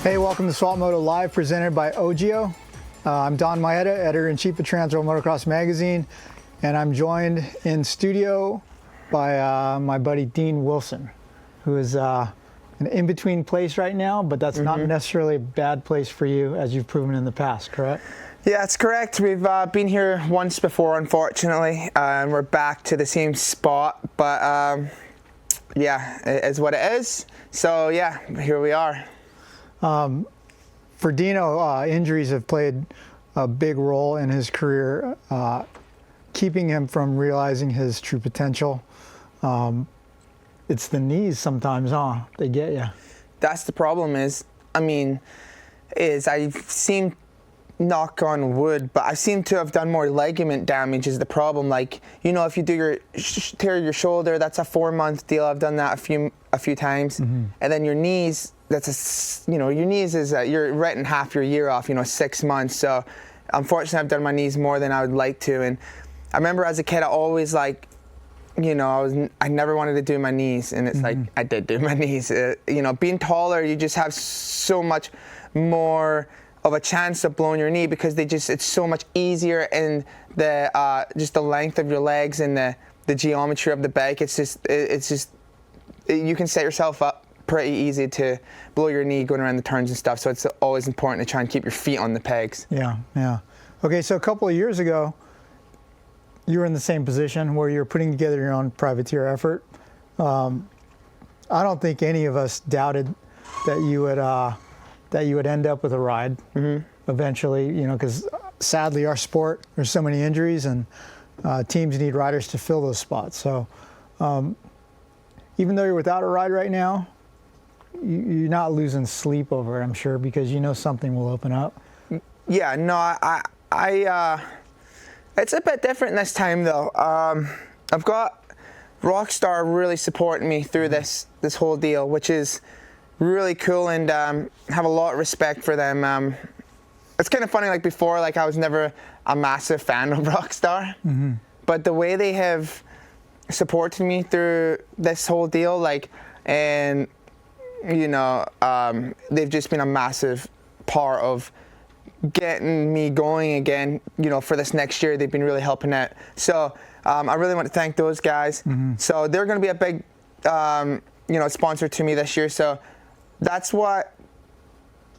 Hey, welcome to Swapmoto Live, presented by Ogio. I'm Don Maeda, editor-in-chief of Transworld Motocross magazine, and I'm joined in studio by my buddy Dean Wilson, who is an in-between place right now, but that's not necessarily a bad place for you, as you've proven in the past, correct? Yeah, that's correct. We've been here once before, unfortunately, and we're back to the same spot, but yeah, it is what it is. So yeah, here we are. For Dino, injuries have played a big role in his career, keeping him from realizing his true potential. It's the knees sometimes, huh? They get you. That's the problem I seem, knock on wood, but I seem to have done more ligament damage is the problem. Like, you know, if you do tear your shoulder, that's a 4-month deal. I've done that a few times. And then your knees, your knees is, you're writing half your year off, 6 months. So unfortunately, I've done my knees more than I would like to. And I remember as a kid, I always I never wanted to do my knees. And it's like, I did do my knees. Being taller, you just have so much more of a chance of blowing your knee because it's so much easier, and just the length of your legs and the geometry of the bike, you can set yourself up pretty easy to blow your knee going around the turns and stuff. So it's always important to try and keep your feet on the pegs. Yeah. Okay, so a couple of years ago, you were in the same position where you're putting together your own privateer effort. I don't think any of us doubted that you would end up with a ride eventually, because sadly our sport, there's so many injuries, and teams need riders to fill those spots. So even though you're without a ride right now, you're not losing sleep over it, I'm sure, because something will open up. Yeah, no, I it's a bit different this time though. I've got Rockstar really supporting me through this whole deal, which is really cool, and have a lot of respect for them. It's kind of funny, like before, I was never a massive fan of Rockstar, but the way they have supported me through this whole deal, they've just been a massive part of getting me going again, for this next year. They've been really helping out. So I really want to thank those guys. So they're going to be a big, sponsor to me this year. So that's what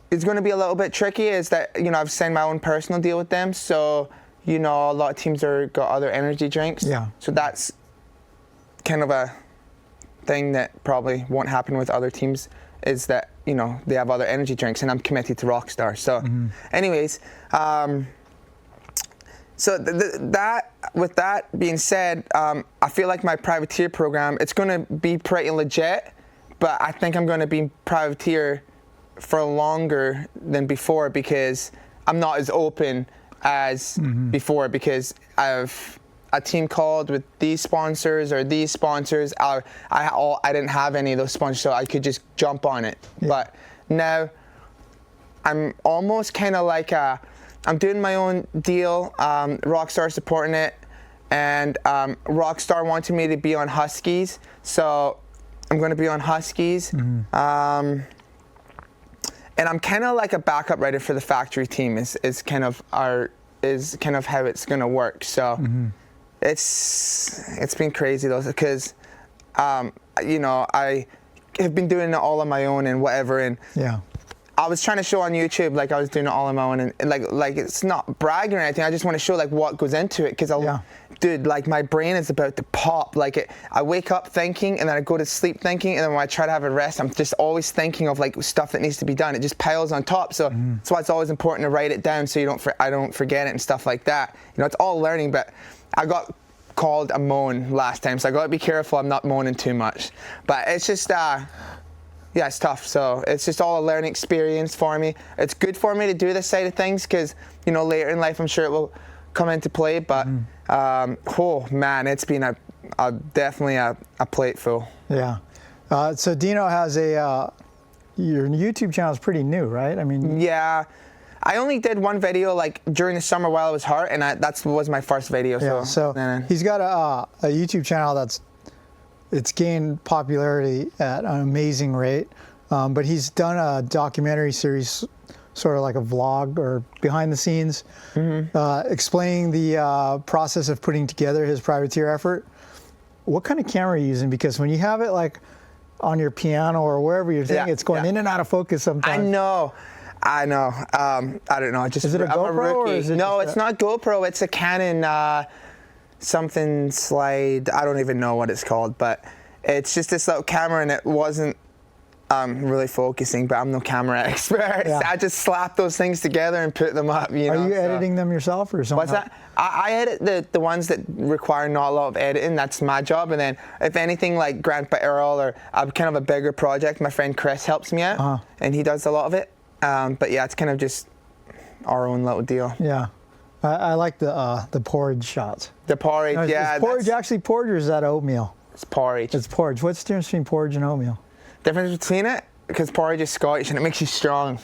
is going to be a little bit tricky, is that, I've signed my own personal deal with them. So, a lot of teams got other energy drinks. Yeah. So that's kind of a thing that probably won't happen with other teams, is that, they have other energy drinks, and I'm committed to Rockstar. So anyways, so with that being said, I feel like my privateer program, it's going to be pretty legit, but I think I'm going to be privateer for longer than before, because I'm not as open as before, because I've a team called with these sponsors or these sponsors. I didn't have any of those sponsors, so I could just jump on it. Yeah. But now I'm almost kind of like I'm doing my own deal. Rockstar supporting it, and Rockstar wanted me to be on Huskies, so I'm going to be on Huskies. And I'm kind of like a backup rider for the factory team. Is kind of how it's going to work. So. It's been crazy though, because I have been doing it all on my own and whatever, and I was trying to show on YouTube I was doing it all on my own, and like it's not bragging or anything. I just want to show what goes into it, because dude, my brain is about to pop. I wake up thinking, and then I go to sleep thinking, and then when I try to have a rest, I'm just always thinking of stuff that needs to be done. It just piles on top. So that's why it's always important to write it down, so I don't forget it and stuff like that. It's all learning, but I got called a moan last time, so I got to be careful I'm not moaning too much. But it's just, it's tough. So it's just all a learning experience for me. It's good for me to do this side of things, because, later in life I'm sure it will come into play. But, oh man, it's been definitely a plate full. Yeah. So Dino has your YouTube channel is pretty new, right? Yeah. I only did one video during the summer while I was hurt, and that was my first video. So he's got a YouTube channel it's gained popularity at an amazing rate. but he's done a documentary series, sort of like a vlog or behind the scenes, explaining the process of putting together his privateer effort. What kind of camera are you using? Because when you have it like on your piano or wherever you're thinking, it's going in and out of focus sometimes. I know. I don't know. Is it a GoPro or is it No, it's not GoPro. It's a Canon something slide. I don't even know what it's called, but it's just this little camera, and it wasn't really focusing. But I'm no camera expert. Yeah. I just slap those things together and put them up. You know, are you editing them yourself or something? What's that? I edit the ones that require not a lot of editing. That's my job. And then if anything like Grandpa Earl or kind of a bigger project, my friend Chris helps me out, and he does a lot of it. But yeah, it's kind of just our own little deal. Yeah, I like the porridge shots. The porridge, Is porridge actually porridge or is that oatmeal? It's porridge. It's porridge. What's the difference between porridge and oatmeal? Difference between it? Because porridge is Scottish and it makes you strong.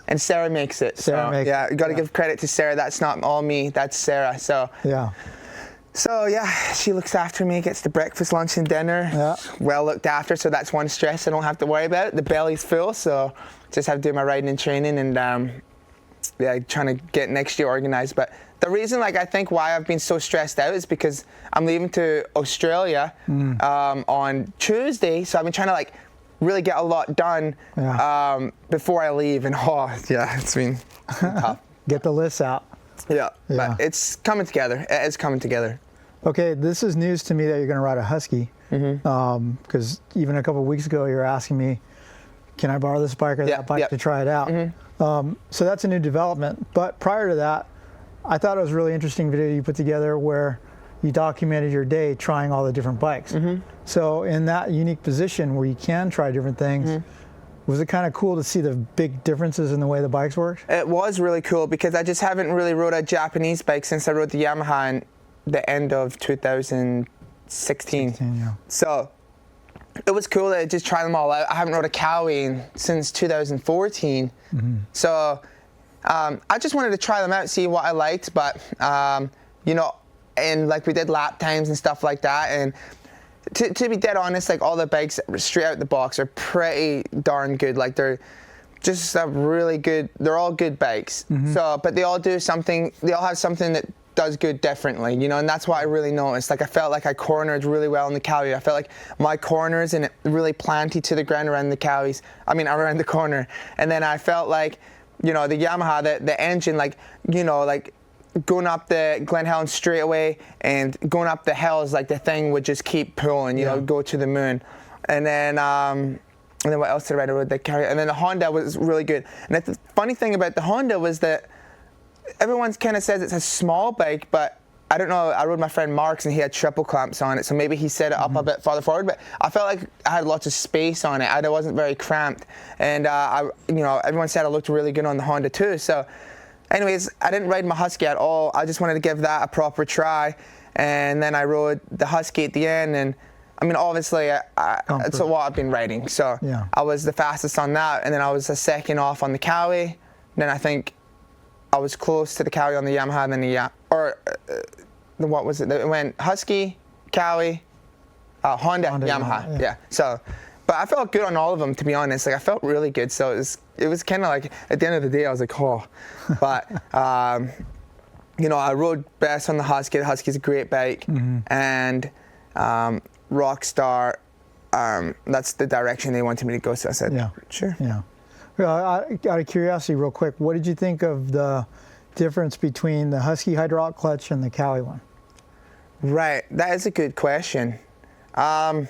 And Sarah makes it. Sarah makes it. You got to give credit to Sarah. That's not all me. That's Sarah. So yeah, she looks after me, gets the breakfast, lunch, and dinner. Yeah. Well looked after, so that's one stress I don't have to worry about. The belly's full, so just have to do my riding and training, and trying to get next year organized. But the reason, I think why I've been so stressed out is because I'm leaving to Australia on Tuesday, so I've been trying to really get a lot done before I leave, and it's been tough. Get the lists out. Yeah, but it's coming together. It is coming together. Okay, this is news to me that you're going to ride a Husky, because even a couple of weeks ago you were asking me, can I borrow this bike or that bike to try it out? So that's a new development. But prior to that, I thought it was a really interesting video you put together where you documented your day trying all the different bikes. So in that unique position where you can try different things, was it kind of cool to see the big differences in the way the bikes work? It was really cool because I just haven't really rode a Japanese bike since I rode the Yamaha in the end of 2016. So it was cool to just try them all out. I haven't rode a Cowie since 2014. So I just wanted to try them out, see what I liked, but and we did lap times and stuff like that. And to be dead honest, all the bikes straight out the box are pretty darn good. They're just really good. They're all good bikes. So, but they all do something. They all have something that does good differently, and that's what I really noticed. I felt like I cornered really well in the Cowie. I felt like my corners and it really planted to the ground around the Cowies. Around the corner. And then I felt like, the Yamaha, the engine, going up the Glen Helen straightaway and going up the hills, the thing would just keep pulling, go to the moon. And then what else did I ride? The Cowie. And then the Honda was really good. And the funny thing about the Honda was that everyone kind of says it's a small bike, but I don't know. I rode my friend Mark's and he had triple clamps on it, so maybe he set it up a bit farther forward. But I felt like I had lots of space on it. I wasn't very cramped, and everyone said I looked really good on the Honda too. So, anyways, I didn't ride my Husky at all. I just wanted to give that a proper try, and then I rode the Husky at the end. And obviously, it's what I've been riding. So I was the fastest on that, and then I was a second off on the Cowie. Then I think I was close to the Cowie on the Yamaha, and then what was it? It went Husky, Cowie, Honda, Yamaha. Yeah. So, but I felt good on all of them, to be honest. I felt really good. So it was kind of at the end of the day, I was like, oh. But I rode best on the Husky. The Husky's a great bike, and Rockstar. That's the direction they wanted me to go. So I said, sure. Yeah. Well, out of curiosity, real quick, what did you think of the difference between the Husky hydraulic clutch and the Cowie one? Right, that is a good question. I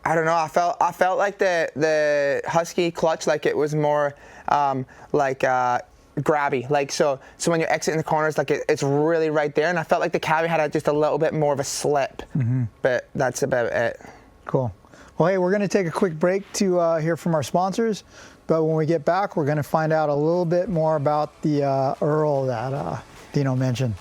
don't know. I felt like the Husky clutch, it was more grabby. So when you're exiting the corners, it's really right there. And I felt like the Cowie had just a little bit more of a slip. But that's about it. Cool. Well, hey, we're going to take a quick break to hear from our sponsors, but when we get back, we're going to find out a little bit more about the Earl that Dino mentioned.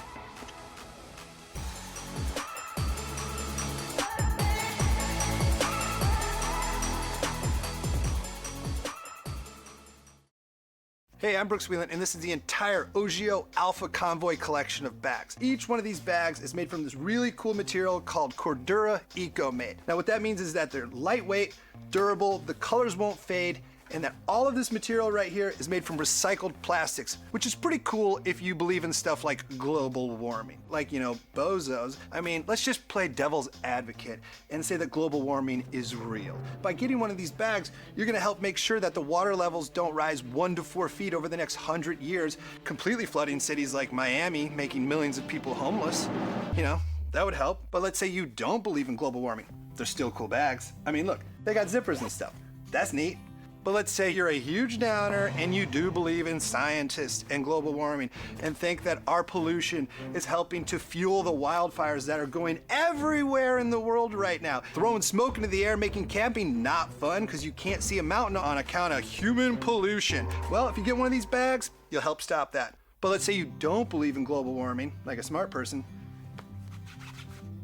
Hey Hey, I'm Brooks Wheelan, and this is the entire Ogio Alpha Convoy collection of bags. Each one of these bags is made from this really cool material called Cordura Eco-Made. Now what that means is that they're lightweight, durable, the colors won't fade, and that all of this material right here is made from recycled plastics, which is pretty cool if you believe in stuff like global warming. Like, you know, bozos. I mean, let's just play devil's advocate and say that global warming is real. By getting one of these bags, you're gonna help make sure that the water levels don't rise 1 to 4 feet over the next 100 years, completely flooding cities like Miami, making millions of people homeless. You know, that would help. But let's say you don't believe in global warming. They're still cool bags. I mean, look, they got zippers and stuff. That's neat. But let's say you're a huge downer and you do believe in scientists and global warming and think that our pollution is helping to fuel the wildfires that are going everywhere in the world right now, throwing smoke into the air, making camping not fun because you can't see a mountain on account of human pollution. Well, if you get one of these bags, you'll help stop that. But let's say you don't believe in global warming, like a smart person.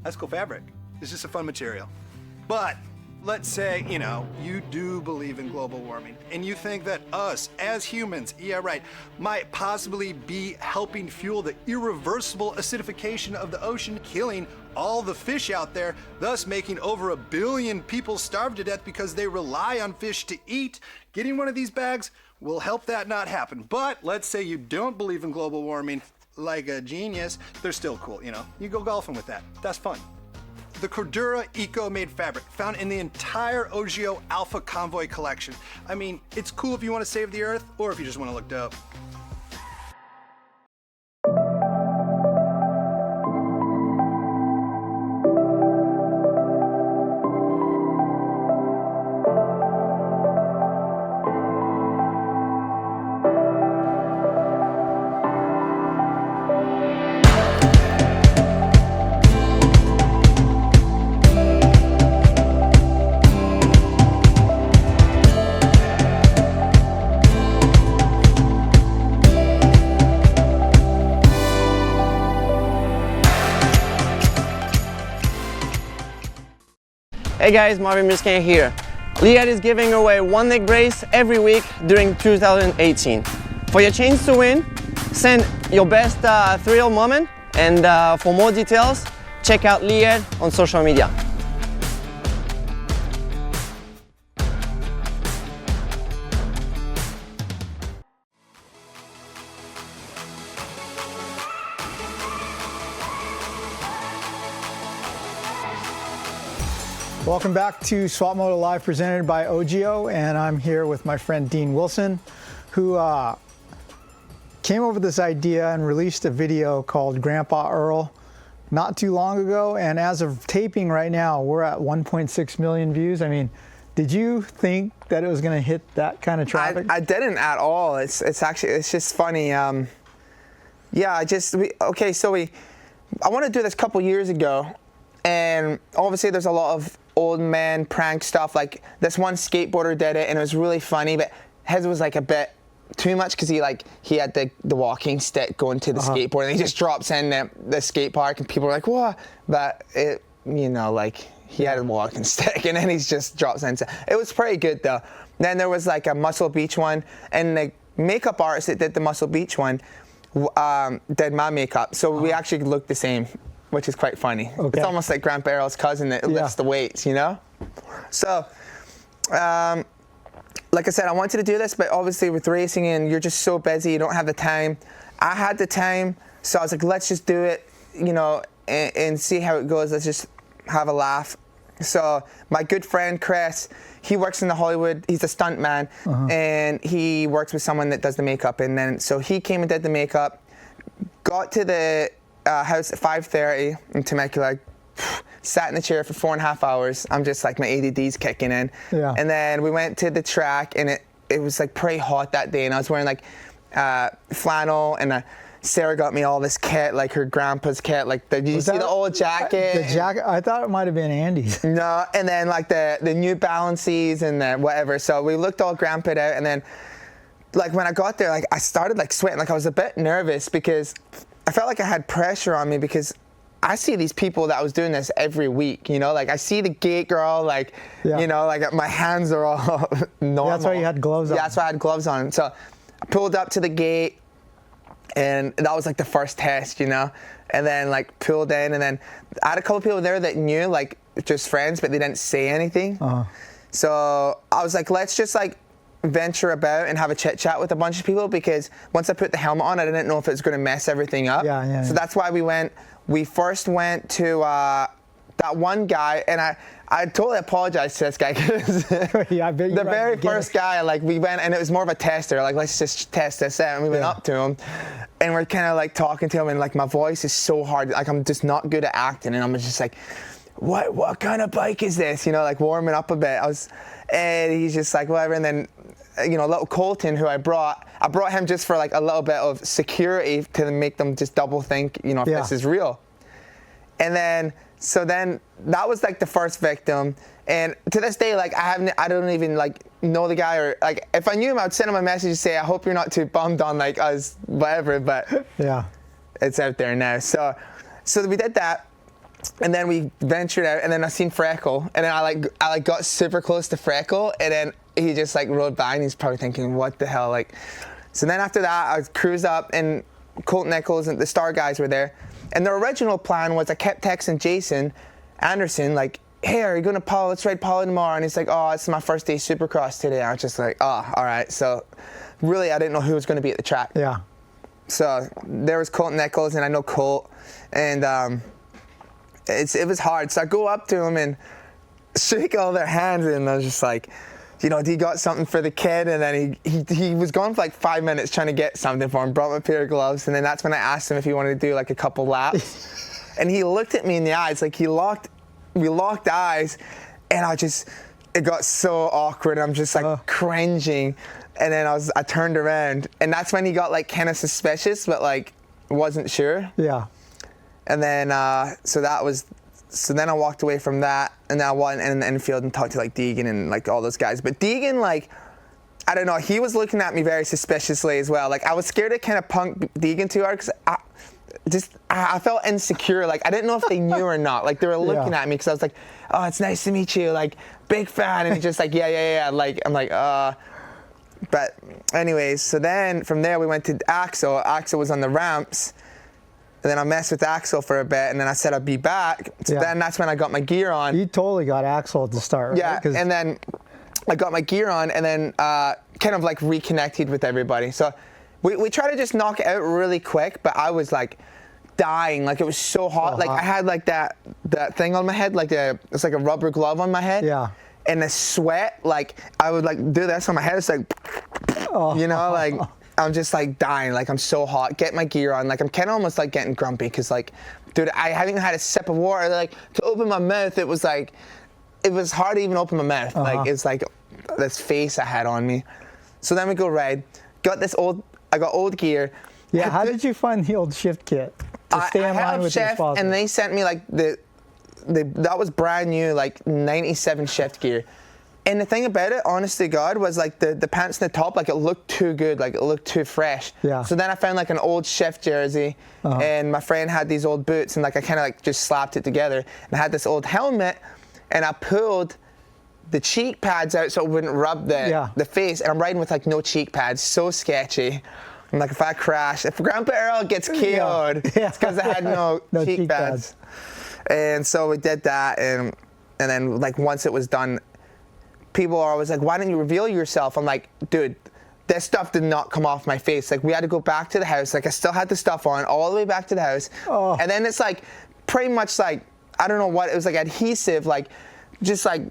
That's cool fabric. It's just a fun material. But let's say, you know, you do believe in global warming and you think that us as humans, yeah right, might possibly be helping fuel the irreversible acidification of the ocean, killing all the fish out there, thus making over 1 billion people starve to death because they rely on fish to eat. Getting one of these bags will help that not happen. But let's say you don't believe in global warming like a genius, they're still cool, you know. You go golfing with that. That's fun. The Cordura Eco-Made fabric, found in the entire Ogio Alpha Convoy collection. I mean, it's cool if you want to save the earth or if you just want to look dope. Hey guys, Marvin Muscan here. Liad is giving away one leg brace every week during 2018. For your chance to win, send your best thrill moment, and for more details, check out Liad on social media. Welcome back to Swapmoto Live, presented by Ogio, and I'm here with my friend Dean Wilson, who came up with this idea and released a video called Grandpa Earl not too long ago, and as of taping right now, we're at 1.6 million views. I mean, did you think that it was going to hit that kind of traffic? I didn't at all. It's just funny. Yeah, I wanted to do this a couple years ago, and obviously there's a lot of old man prank stuff. Like this one skateboarder did it and it was really funny, but his was like a bit too much because he had the walking stick going to the skateboard, and he just drops in the skate park and people are like, what? But it, you know, like he had a walking stick and then he just drops in. It was pretty good though. Then there was like a Muscle Beach one, and the makeup artist that did the Muscle Beach one did my makeup, so we actually looked the same, which is quite funny. Okay. It's almost like Grandpa Earl's cousin that lifts the weights, you know? So, like I said, I wanted to do this, but obviously with racing and you're just so busy, you don't have the time. I had the time, so I was like, let's just do it, you know, and see how it goes. Let's just have a laugh. So my good friend Chris, he works in the Hollywood, he's a stunt man, and he works with someone that does the makeup. And then, so he came and did the makeup, got to the house at 5:30 in Temecula, sat in the chair for 4.5 hours. I'm just like, my ADD's kicking in. Yeah. And then we went to the track, and it was like pretty hot that day, and I was wearing like flannel, and Sarah got me all this kit, like her grandpa's kit. Like, did you see the old jacket? The jacket, I thought it might have been Andy's. No, and then like the New Balances and the whatever. So we looked all grandpa'd out, and then like when I got there, like I started like sweating. Like I was a bit nervous because I felt like I had pressure on me, because I see these people that I was doing this every week, you know, like I see the gate girl, like, you know, like my hands are all normal. That's why you had gloves on. Yeah, that's why I had gloves on. So I pulled up to the gate, and that was like the first test, you know. And then like pulled in, and then I had a couple people there that knew, like just friends, but they didn't say anything. So I was like, let's just like venture about and have a chit chat with a bunch of people, because once I put the helmet on, I didn't know if it was going to mess everything up. So that's why we first went to that one guy, and I totally apologize to this guy, because the very first guy, like we went, and it was more of a tester, like let's just test this out, and we went up to him, and we're kind of like talking to him, and like my voice is so hard, like I'm just not good at acting, and I'm just like, what kind of bike is this, you know, like warming up a bit. And he's just like, whatever. And then, you know, little Colton, who I brought him just for like a little bit of security to make them just double think, you know, if this is real. And then, so then that was like the first victim. And to this day, like I don't even like know the guy, or like if I knew him, I would send him a message and say, I hope you're not too bummed on like us, whatever. But it's out there now. So we did that. And then we ventured out, and then I seen Freckle, and then I got super close to Freckle, and then he just like rode by, and he's probably thinking, what the hell, like. So then after that, I cruised up, and Colt Nichols and the Star guys were there, and the original plan was I kept texting Jason Anderson like, hey, are you going to Palo? Let's ride Palo tomorrow. And he's like, oh, it's my first day Supercross today. I was just like, oh, all right. So really, I didn't know who was going to be at the track. So there was Colt Nichols, and I know Colt, and it was hard. So I go up to him and shake all their hands, and I was just like, you know, he got something for the kid, and then he was gone for like 5 minutes trying to get something for him, brought me a pair of gloves, and then that's when I asked him if he wanted to do like a couple laps. And he looked at me in the eyes, like we locked eyes, and it got so awkward. I'm just like cringing, and then I turned around, and that's when he got like kind of suspicious, but like wasn't sure. And then, so then I walked away from that, and then I went in the infield and talked to like Deegan and like all those guys. But Deegan, like, I don't know, he was looking at me very suspiciously as well. Like, I was scared to kind of punk Deegan too hard, because I felt insecure. Like, I didn't know if they knew or not. Like, they were looking at me, because I was like, oh, it's nice to meet you, like, big fan. And he's just like, yeah. Like, I'm like, But anyways, so then from there we went to Axel. Axel was on the ramps. And then I messed with Axel for a bit, and then I said I'd be back. So then that's when I got my gear on. You totally got Axel at the start, right? Yeah, and then I got my gear on, and then kind of like reconnected with everybody. So we tried to just knock it out really quick, but I was like dying. Like, it was so hot. Like, I had like that thing on my head, like it's like a rubber glove on my head. And the sweat, like I would like do this on my head. It's like, you know, like. I'm just like dying, like I'm so hot. Get my gear on, like I'm kind of almost like getting grumpy, because like, dude, I haven't had a sip of water. Like, to open my mouth, it was hard to even open my mouth. Like, it's like this face I had on me. So then we go ride. I got old gear. Yeah, how did you find the old shift kit to stay in line with your sponsor? And they sent me like that was brand new, like 97 shift gear. And the thing about it, honest to God, was like the pants and the top, like it looked too good, like it looked too fresh. So then I found like an old shift jersey, and my friend had these old boots, and like I kind of like just slapped it together. And I had this old helmet, and I pulled the cheek pads out so it wouldn't rub the face. And I'm riding with like no cheek pads, so sketchy. I'm like, if I crash, if Grandpa Earl gets killed, it's because I had no cheek pads. And so we did that, and then like once it was done, people are always like, why didn't you reveal yourself? I'm like, dude, this stuff did not come off my face. Like, we had to go back to the house. Like, I still had the stuff on all the way back to the house. And then it's like pretty much like, I don't know what, it was like adhesive, like just like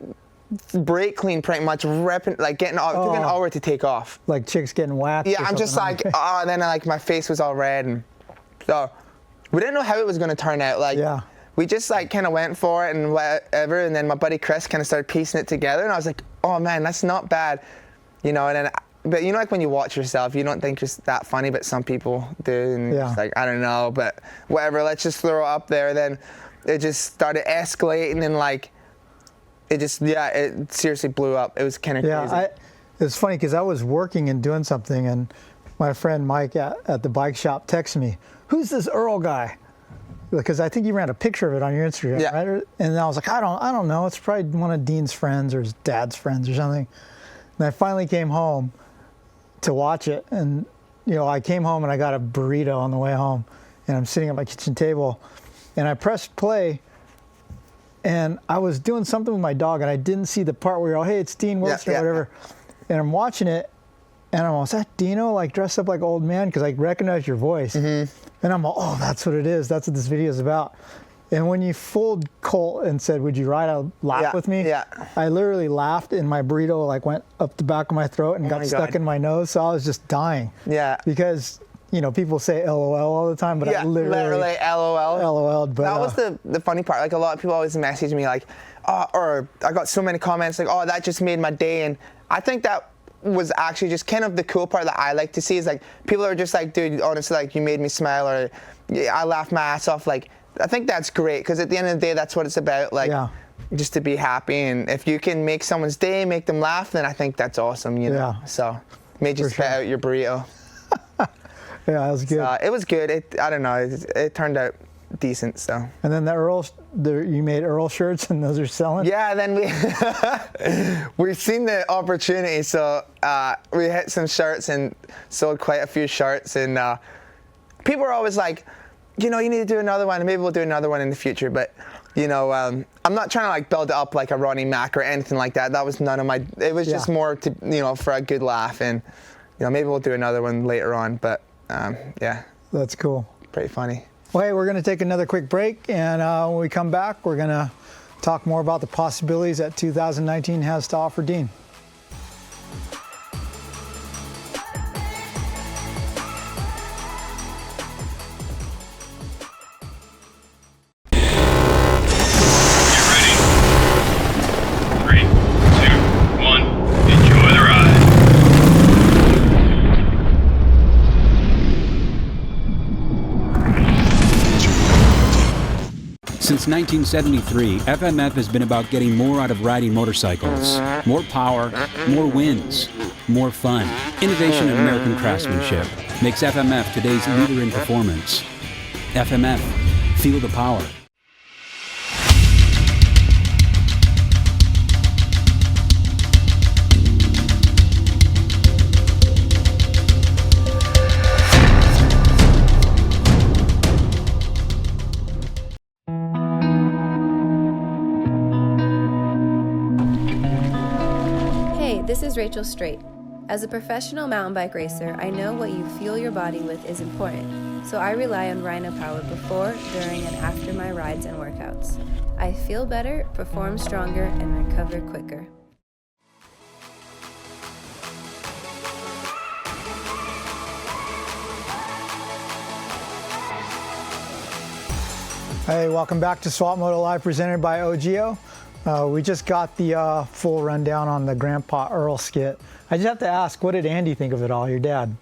brake clean pretty much, ripping, like getting off, took an hour to take off. Like chicks getting waxed. Yeah, I'm just like, and then like my face was all red. And so we didn't know how it was going to turn out. Like, we just like kind of went for it and whatever, and then my buddy Chris kind of started piecing it together, and I was like, oh man, that's not bad, you know. And then, but you know, like when you watch yourself, you don't think you're that funny, but some people do, and it's like, I don't know, but whatever, let's just throw it up there. Then it just started escalating, and like it just, it seriously blew up. It was kind of crazy. It's funny because I was working and doing something, and my friend Mike at the bike shop texted me, who's this Earl guy? Because I think you ran a picture of it on your Instagram, right? And I was like, I don't know. It's probably one of Dean's friends or his dad's friends or something. And I finally came home to watch it. And, I came home and I got a burrito on the way home, and I'm sitting at my kitchen table, and I pressed play, and I was doing something with my dog, and I didn't see the part where you're all, hey, it's Dean Wilson or whatever. And I'm watching it, and I'm all, is that Dino, like dressed up like old man? Because I recognize your voice. And I'm all, oh, that's what it is. That's what this video is about. And when you fooled Colt and said, would you ride a lap with me? I literally laughed, and my burrito like went up the back of my throat and got stuck in my nose. So I was just dying. Because, people say LOL all the time, but I literally LOL. LOL'd. But that was the funny part. Like, a lot of people always message me like, or I got so many comments like, oh, that just made my day. And I think that was actually just kind of the cool part that I like to see is like, people are just like, dude, honestly, like, you made me smile, or I laughed my ass off. Like, I think that's great, because at the end of the day, that's what it's about. Like, just to be happy. And if you can make someone's day, make them laugh, then I think that's awesome, So, made you spit out your burrito. That was good. It was good. I don't know. It turned out decent, so. And then you made Earl shirts, and those are selling? Yeah, then we've seen the opportunity, so we hit some shirts and sold quite a few shirts. And people are always like, you need to do another one, and maybe we'll do another one in the future. But, I'm not trying to like build it up like a Ronnie Mac or anything like that. That was none of my, it was just more to, for a good laugh. And, maybe we'll do another one later on. But, yeah. That's cool. Pretty funny. Well, hey, we're going to take another quick break. And when we come back, we're going to talk more about the possibilities that 2019 has to offer Dean. Since 1973, FMF has been about getting more out of riding motorcycles. More power, more wins, more fun. Innovation and American craftsmanship makes FMF today's leader in performance. FMF, feel the power. This is Rachel Strait. As a professional mountain bike racer, I know what you fuel your body with is important, so I rely on Rhino Power before, during, and after my rides and workouts. I feel better, perform stronger, and recover quicker. Hey, welcome back to Swapmoto Live, presented by Ogio. We just got the full rundown on the Grandpa Earl skit. I just have to ask, what did Andy think of it all, your dad?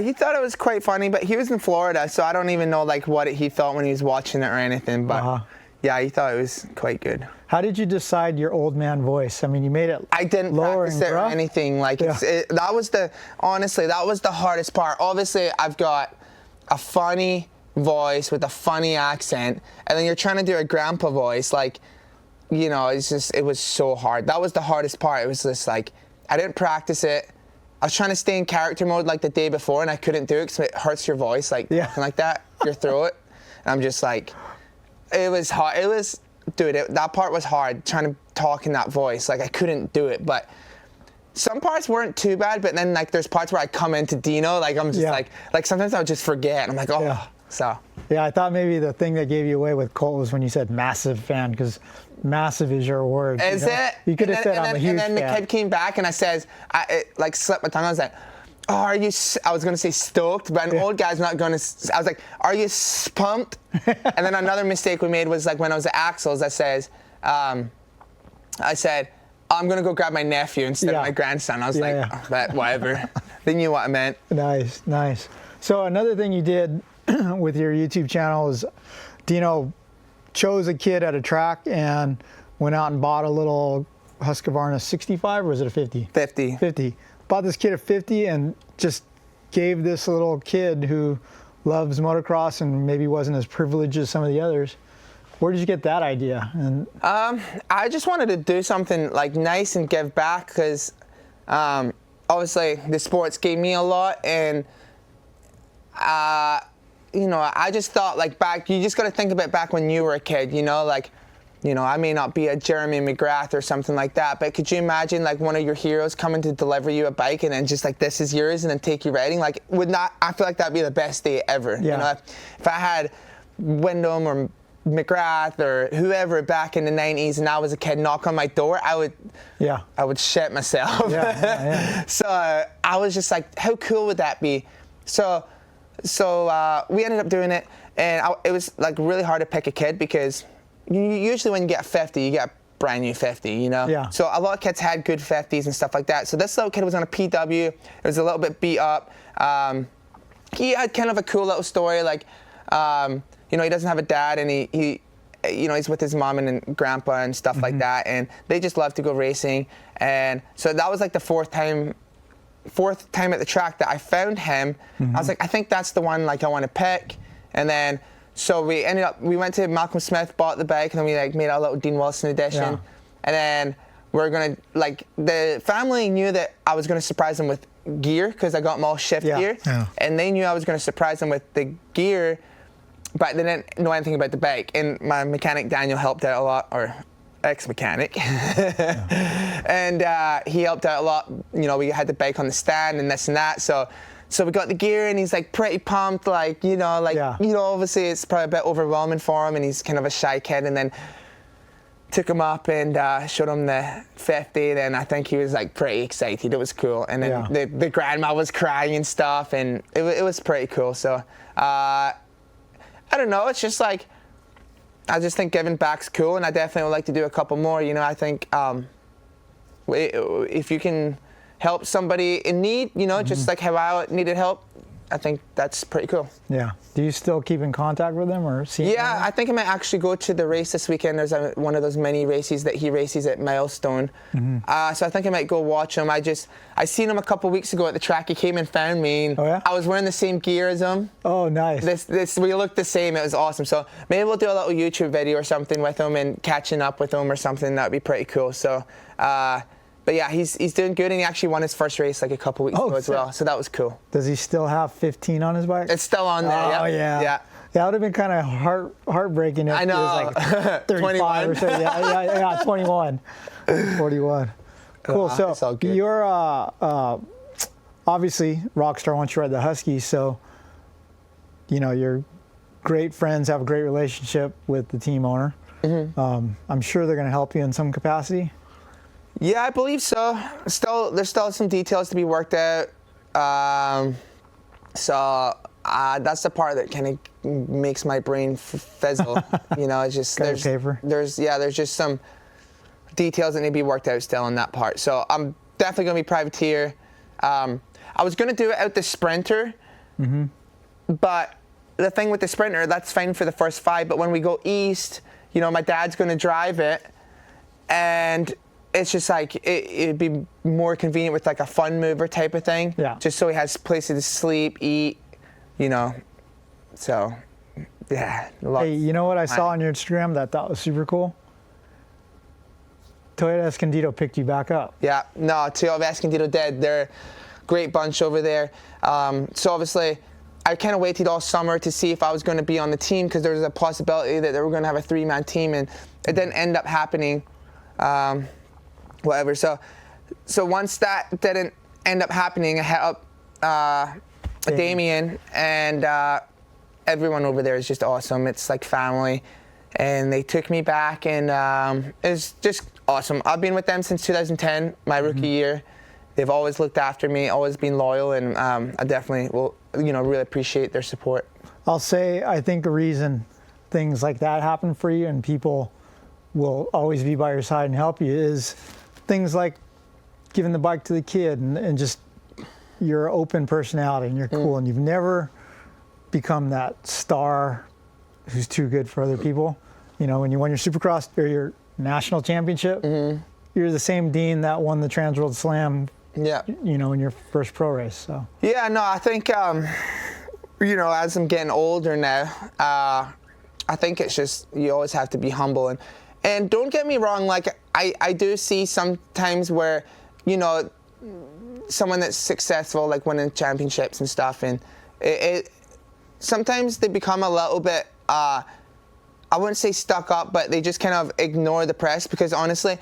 He thought it was quite funny, but he was in Florida, so I don't even know like what he felt when he was watching it or anything. But yeah, he thought it was quite good. How did you decide your old man voice? I mean, you made it. I didn't practice it or anything. Like that was the hardest part. Obviously, I've got a funny voice with a funny accent, and then you're trying to do a grandpa voice, like. It was so hard. That was the hardest part. It was just like, I didn't practice it. I was trying to stay in character mode like the day before, and I couldn't do it because it hurts your voice, like that, your throat. And I'm just like, it was hard. It was, dude, that part was hard, trying to talk in that voice. Like, I couldn't do it, but some parts weren't too bad, but then like there's parts where I come into Dino, like I'm just like sometimes I would just forget. I'm like, so. Yeah, I thought maybe the thing that gave you away with Colt was when you said massive fan, because massive is your word. Is it? You could have said I'm a huge fan. And then the kid came back and I said, it like slipped my tongue. I was like, oh, are you, I was going to say stoked, but an old guy's not going to, I was like, are you pumped? And then another mistake we made was like when I was at Axel's, I said, I'm going to go grab my nephew instead of my grandson. I was but whatever. They knew what I meant. Nice, nice. So another thing you did with your YouTube channel is Dino chose a kid at a track and went out and bought a little Husqvarna 65, or was it a 50? 50. 50. Bought this kid a 50 and just gave this little kid who loves motocross and maybe wasn't as privileged as some of the others. Where did you get that idea? And I just wanted to do something like nice and give back, because obviously the sports gave me a lot, and you know, I just thought like back, you just got to think about back when you were a kid, you know, like, you know, I may not be a Jeremy McGrath or something like that, but could you imagine like one of your heroes coming to deliver you a bike and then just like, this is yours, and then take you riding? Like, I feel like that'd be the best day ever. Yeah. You know, if I had Wyndham or McGrath or whoever back in the 90s and I was a kid knock on my door, I would shit myself. So I was just like, how cool would that be? So we ended up doing it, and it was like really hard to pick a kid, because usually when you get 50, you get a brand new 50, you know? Yeah. So a lot of kids had good 50s and stuff like that. So this little kid was on a PW. It was a little bit beat up. He had kind of a cool little story, like, you know, he doesn't have a dad, and he you know, he's with his mom and grandpa and stuff like that, and they just love to go racing. And so that was like the fourth time at the track that I found him. I was like, I think that's the one like I want to pick. And then so we went to Malcolm Smith, bought the bike, and then we like made a little Dean Wilson edition. Yeah. And then we're gonna, like, the family knew that I was gonna surprise them with gear, because I got them all shift gear. Yeah. And they knew I was gonna surprise them with the gear, but they didn't know anything about the bike. And my mechanic Daniel helped out a lot, or ex-mechanic. And he helped out a lot. You know, we had the bike on the stand and this and that. So we got the gear, and he's like pretty pumped, like, you know, like, you know, obviously it's probably a bit overwhelming for him, and he's kind of a shy kid. And then took him up and showed him the 50. Then I think he was like pretty excited. It was cool. And then the grandma was crying and stuff, and it was pretty cool. So I don't know. It's just like, I just think giving back's cool, and I definitely would like to do a couple more. You know, I think if you can help somebody in need, you know, just like how I needed help, I think that's pretty cool. Yeah. Do you still keep in contact with them or see? Yeah, I think I might actually go to the race this weekend. There's one of those mini races that he races at Milestone. So I think I might go watch him. I seen him a couple weeks ago at the track. He came and found me. And I was wearing the same gear as him. Oh, nice. We looked the same. It was awesome. So maybe we'll do a little YouTube video or something with him and catching up with him or something. That'd be pretty cool. So, but yeah, he's doing good, and he actually won his first race like a couple weeks ago as well. So that was cool. Does he still have 15 on his bike? It's still on there. Oh, yeah. Yeah, it would have been kind of heartbreaking if I know. it was like 35 or so. Yeah, 21. 41. Cool. So you're obviously Rockstar once you ride the Huskies, so you know you're great friends, have a great relationship with the team owner. I'm sure they're going to help you in some capacity. Yeah, I believe so. There's still some details to be worked out. So that's the part that kind of makes my brain fizzle. You know, it's just there's just some details that need to be worked out still on that part. So I'm definitely going to be privateer. I was going to do it out the Sprinter, but the thing with the Sprinter, that's fine for the first 5. But when we go east, you know, my dad's going to drive it, and it's just like it'd be more convenient with like a fun mover type of thing. Yeah. Just so he has places to sleep, eat, you know. So, yeah. Hey, you know what I saw on your Instagram that I thought was super cool? Toyota Escondido picked you back up. Yeah. No, Toyota Escondido did. They're a great bunch over there. So obviously, I kind of waited all summer to see if I was going to be on the team, because there was a possibility that they were going to have a 3-man team, and it didn't end up happening. Whatever. So once that didn't end up happening, I hit up Damien, and everyone over there is just awesome. It's like family, and they took me back, and it's just awesome. I've been with them since 2010, my rookie year. They've always looked after me, always been loyal, and I definitely will, you know, really appreciate their support. I'll say, I think the reason things like that happen for you and people will always be by your side and help you is things like giving the bike to the kid, and just your open personality, and you're cool, and you've never become that star who's too good for other people. You know, when you won your Supercross or your national championship, you're the same Dean that won the Transworld Slam. Yeah. You know, in your first pro race. So. Yeah, no, I think you know, as I'm getting older now, I think it's just you always have to be humble, and don't get me wrong, like I do see sometimes where, you know, someone that's successful, like winning championships and stuff, and it sometimes they become a little bit, I wouldn't say stuck up, but they just kind of ignore the press, because honestly,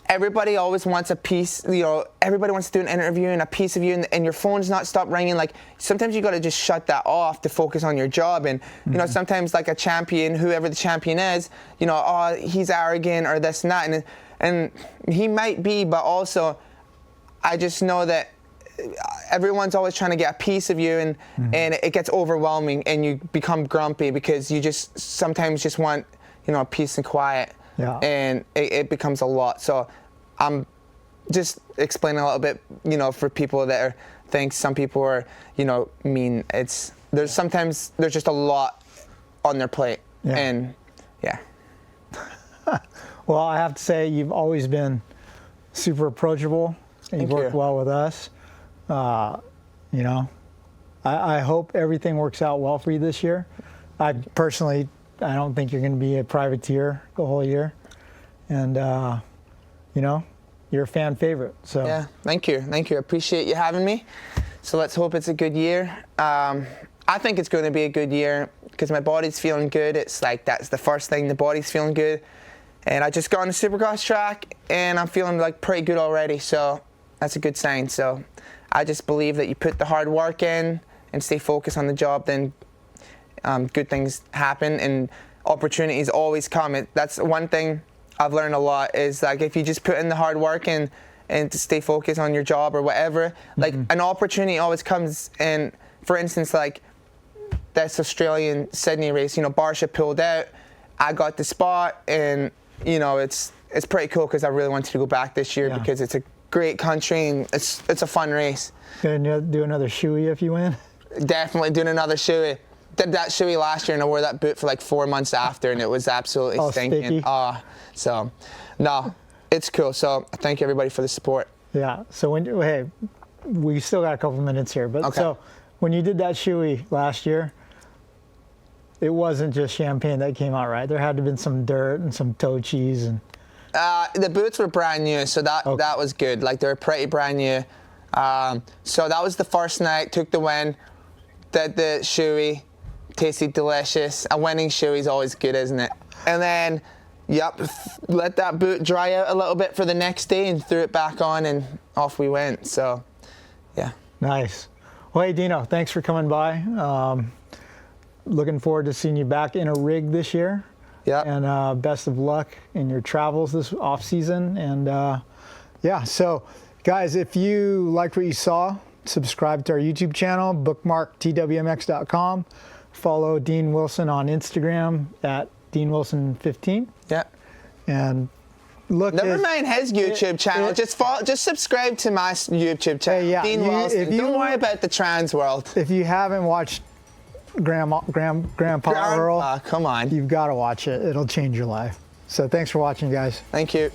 everybody always wants a piece, you know, everybody wants to do an interview and a piece of you, and your phone's not stop ringing. Like, sometimes you got to just shut that off to focus on your job. And, you know, sometimes like a champion, whoever the champion is, you know, oh, he's arrogant or this and that. And he might be, but also I just know that everyone's always trying to get a piece of you, and it gets overwhelming, and you become grumpy because you just sometimes just want, you know, peace and quiet. Yeah. And it becomes a lot. So I'm just explaining a little bit, you know, for people that think some people are, you know, mean. There's sometimes there's just a lot on their plate. Yeah. And yeah. Well, I have to say, you've always been super approachable, and you've worked well with us. You know, I hope everything works out well for you this year. I personally, I don't think you're going to be a privateer the whole year. And, you know, you're a fan favorite. So Yeah, thank you. Thank you. I appreciate you having me. So let's hope it's a good year. I think it's going to be a good year because my body's feeling good. It's like, that's the first thing, the body's feeling good. And I just got on the Supercross track and I'm feeling like pretty good already. So that's a good sign. So I just believe that you put the hard work in and stay focused on the job, then good things happen and opportunities always come. That's one thing I've learned a lot, is like if you just put in the hard work and to stay focused on your job or whatever, like an opportunity always comes. And for instance, like this Australian Sydney race, you know, Barsha pulled out, I got the spot, and you know, it's pretty cool because I really wanted to go back this year because it's a great country and it's a fun race. Gonna do another shoey if you win? Definitely doing another shoey. Did that shoey last year and I wore that boot for like 4 months after, and it was absolutely stinking. So no, it's cool. So thank you everybody for the support. Yeah. So hey, we still got a couple minutes here, but so when you did that shoey last year, it wasn't just champagne that came out, right? There had to have been some dirt and some toe cheese and. The boots were brand new, so that was good. Like, they were pretty brand new. So that was the first night. Took the win. Did the shoey. Tasted delicious. A winning shoey is always good, isn't it? And then, let that boot dry out a little bit for the next day and threw it back on, and off we went. So, yeah. Nice. Well, hey, Dino, thanks for coming by. Looking forward to seeing you back in a rig this year. Yeah. And best of luck in your travels this off season. And yeah, so guys, if you liked what you saw, subscribe to our YouTube channel, bookmark twmx.com, follow Dean Wilson on Instagram at DeanWilson15. Yeah. And look. Never mind his YouTube channel. Just subscribe to my YouTube channel. Hey, yeah, Dean Wilson. Don't worry about the Transworld. If you haven't watched Grandpa Earl, come on. You've got to watch it. It'll change your life. So thanks for watching, guys. Thank you.